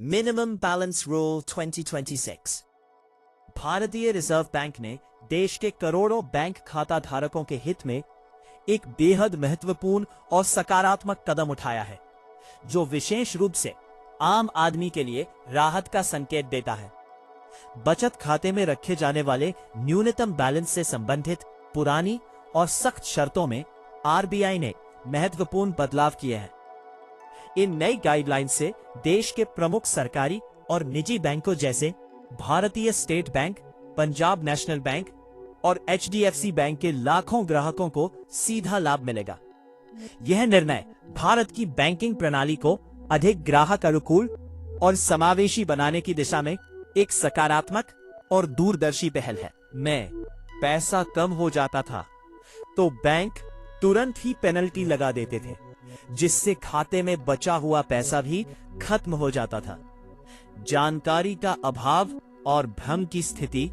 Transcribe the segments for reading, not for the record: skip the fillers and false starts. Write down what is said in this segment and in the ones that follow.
Minimum balance rule 2026। भारतीय reserve bank ने देश के करोड़ों बैंक खाता धारकों के हित में एक बेहद महत्वपूर्ण और सकारात्मक कदम उठाया है, जो विशेष रूप से आम आदमी के लिए राहत का संकेत देता है। बचत खाते में रखे जाने वाले न्यूनतम बैलेंस से संबंधित पुरानी और सख्त शर्तों में आरबीआई ने महत्वपूर्ण बदलाव किए हैं। इन नई गाइडलाइन से देश के प्रमुख सरकारी और निजी बैंकों जैसे भारतीय state bank, Punjab national bank और एचडीएफसी बैंक के लाखों ग्राहकों को सीधा लाभ मिलेगा। यह निर्णय भारत की बैंकिंग प्रणाली को अधिक ग्राहक अनुकूल और समावेशी बनाने की दिशा में एक सकारात्मक और दूरदर्शी पहल है। में पैसा कम हो जाता था तो बैंक तुरंत ही पेनल्टी लगा देते थे, जिससे खाते में बचा हुआ पैसा भी खत्म हो जाता था। जानकारी का अभाव और भ्रम की स्थिति,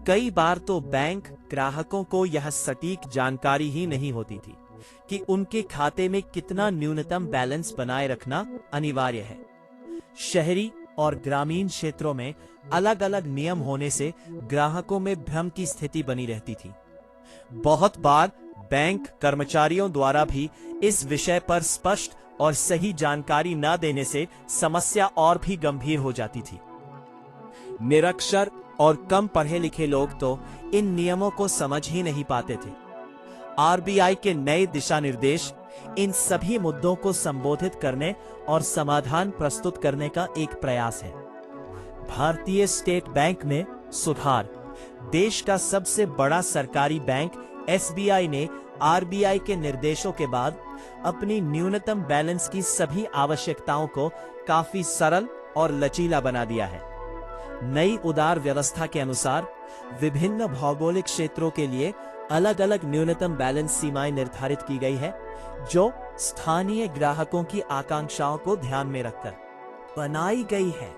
कई बार तो बैंक ग्राहकों को यह सटीक जानकारी ही नहीं होती थी कि उनके खाते में कितना न्यूनतम बैलेंस बनाए रखना अनिवार्य है। शहरी और ग्रामीण क्षेत्रों में अलग अलग नियम होने से ग्राहकों में भ्रम की स्थिति बनी रहती थी। बहुत बार बैंक कर्मचारियों द्वारा भी इस विषय पर स्पष्ट और सही जानकारी न देने से समस्या और भी गंभीर हो जाती थी। निरक्षर और कम पढ़े लिखे लोग तो इन नियमों को समझ ही नहीं पाते थे। आरबीआई के नए दिशा निर्देश इन सभी मुद्दों को संबोधित करने और समाधान प्रस्तुत करने का एक प्रयास है। भारतीय स्टेट बैंक में सुधार। देश का सबसे बड़ा सरकारी बैंक एसबीआई ने आरबीआई के निर्देशों के बाद अपनी न्यूनतम बैलेंस की सभी आवश्यकताओं को काफी सरल और लचीला बना दिया है। नई उदार व्यवस्था के अनुसार विभिन्न भौगोलिक क्षेत्रों के लिए अलग अलग न्यूनतम बैलेंस सीमाएं निर्धारित की गई है, जो स्थानीय ग्राहकों की आकांक्षाओं को ध्यान में रखकर बनाई गई है।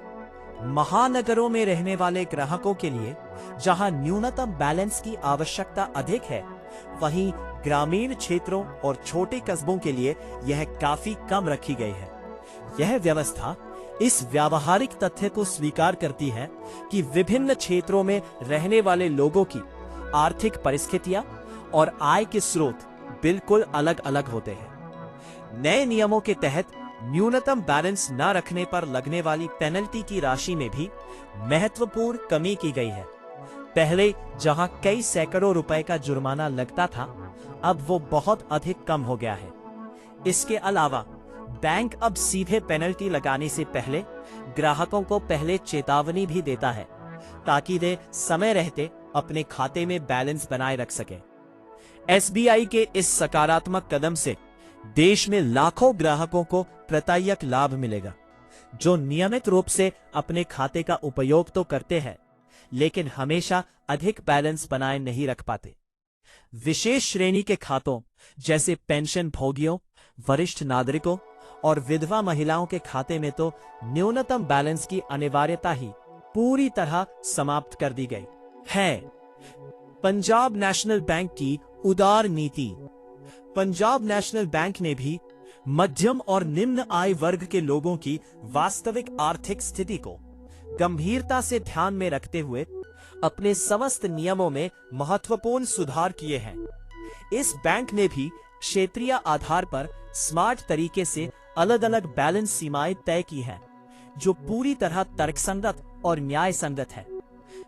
महानगरों में रहने वाले ग्राहकों के लिए जहां न्यूनतम बैलेंस की आवश्यकता अधिक है, वहीं ग्रामीण क्षेत्रों और छोटे कस्बों के लिए यह काफी कम रखी गई है। यह व्यवस्था इस व्यावहारिक तथ्य को स्वीकार करती है कि विभिन्न क्षेत्रों में रहने वाले लोगों की आर्थिक परिस्थितियां और आय के स्रोत बिल्कुल अलग अलग होते हैं। नए नियमों के तहत न्यूनतम बैलेंस न रखने पर लगने वाली पेनल्टी की राशि में भी महत्वपूर्ण कमी की गई है। पहले जहां कई सैकड़ों रुपए का जुर्माना लगता था, अब वो बहुत अधिक कम हो गया है। इसके अलावा बैंक अब सीधे पेनल्टी लगाने से पहले ग्राहकों को पहले चेतावनी भी देता है, ताकि वे समय रहते अपने खाते में बैलेंस बनाए रख सकें। एसबीआई के इस सकारात्मक कदम से देश में लाखों ग्राहकों को प्रत्यक्ष लाभ मिलेगा, जो नियमित रूप से अपने खाते का उपयोग तो करते हैं, लेकिन हमेशा अधिक बैलेंस बनाए नहीं रख पाते। विशेष श्रेणी के खातों जैसे पेंशन भोगियों, वरिष्ठ नागरिकों और विधवा महिलाओं के खाते में तो न्यूनतम बैलेंस की अनिवार्यता ही पूरी तरह समाप्त कर दी गई है। पंजाब नेशनल बैंक की उदार नीति। पंजाब नेशनल बैंक ने भी मध्यम और निम्न आय वर्ग के लोगों की वास्तविक आर्थिक स्थिति को गंभीरता से ध्यान में रखते हुए अपने समस्त नियमों में महत्वपूर्ण सुधार किए हैं। इस बैंक ने भी क्षेत्रीय आधार पर स्मार्ट तरीके से अलग अलग बैलेंस सीमाएं तय की हैं, जो पूरी तरह तर्कसंगत और न्याय संगत है।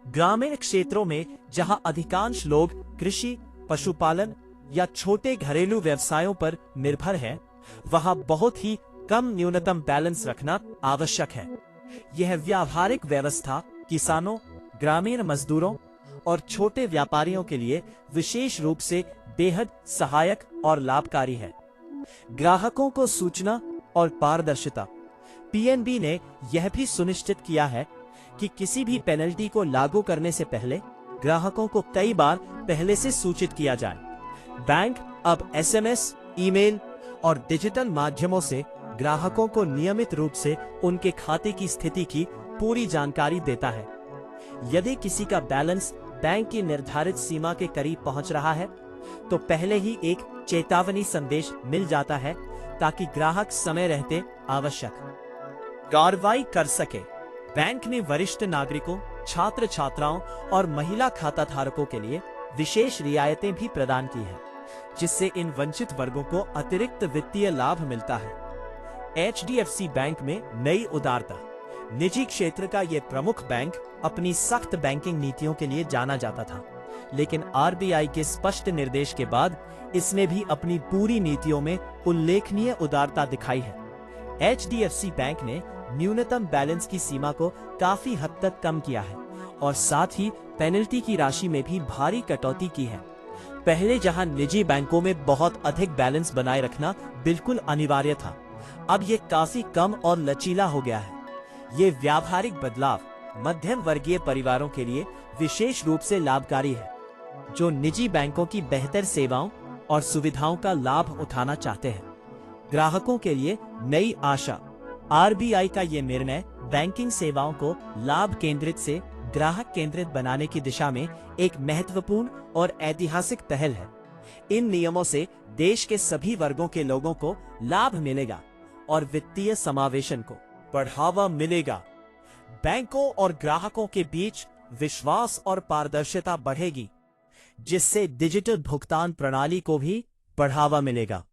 ग्रामीण क्षेत्रों में जहां अधिकांश लोग कृषि, पशुपालन या छोटे घरेलू व्यवसायों पर निर्भर हैं, वहां बहुत ही कम न्यूनतम बैलेंस रखना आवश्यक है। यह व्यावहारिक व्यवस्था किसानों, ग्रामीण मजदूरों और छोटे व्यापारियों के लिए विशेष रूप से बेहद सहायक और लाभकारी है। ग्राहकों को सूचना और पारदर्शिता। पीएनबी ने यह भी सुनिश्चित किया है कि किसी भी पेनल्टी को लागू करने से पहले ग्राहकों को कई बार पहले से सूचित किया जाए। बैंक अब एसएमएस, ईमेल और डिजिटल माध्यमों से ग्राहकों को नियमित रूप से उनके खाते की स्थिति की पूरी जानकारी देता है। यदि किसी का बैलेंस बैंक की निर्धारित सीमा के करीब पहुंच रहा है, तो पहले ही एक चेतावनी संदेश मिल जाता है, ताकि ग्राहक समय रहते आवश्यक कार्रवाई कर सके। बैंक ने वरिष्ठ नागरिकों, छात्र छात्राओं और महिला खाता धारकों के लिए विशेष रियायतें भी प्रदान की हैं, जिससे इन वंचित वर्गों को अतिरिक्त वित्तीय लाभ मिलता है। HDFC बैंक में नई उदारता। निजी क्षेत्र का यह प्रमुख बैंक अपनी सख्त बैंकिंग नीतियों के लिए जाना जाता था, लेकिन RBI के स्पष्ट निर्देश के बाद इसने भी अपनी पूरी नीतियों में उल्लेखनीय उदारता दिखाई है। HDFC बैंक ने न्यूनतम बैलेंस की सीमा को काफी हद तक कम किया है और साथ ही पेनल्टी की राशि में भी भारी कटौती की है। पहले जहां निजी बैंकों में बहुत अधिक बैलेंस बनाए रखना बिल्कुल अनिवार्य था, अब ये काफी कम और लचीला हो गया है। ये व्यावहारिक बदलाव मध्यम वर्गीय परिवारों के लिए विशेष रूप से लाभकारी है, जो निजी बैंकों की बेहतर सेवाओं और सुविधाओं का लाभ उठाना चाहते हैं। ग्राहकों के लिए नई आशा। RBI का ये निर्णय बैंकिंग सेवाओं को लाभ केंद्रित से ग्राहक केंद्रित बनाने की दिशा में एक महत्वपूर्ण और ऐतिहासिक पहल है। इन नियमों से देश के सभी वर्गों के लोगों को लाभ मिलेगा और वित्तीय समावेशन को बढ़ावा मिलेगा। बैंकों और ग्राहकों के बीच विश्वास और पारदर्शिता बढ़ेगी, जिससे डिजिटल भुगतान प्रणाली को भी बढ़ावा मिलेगा।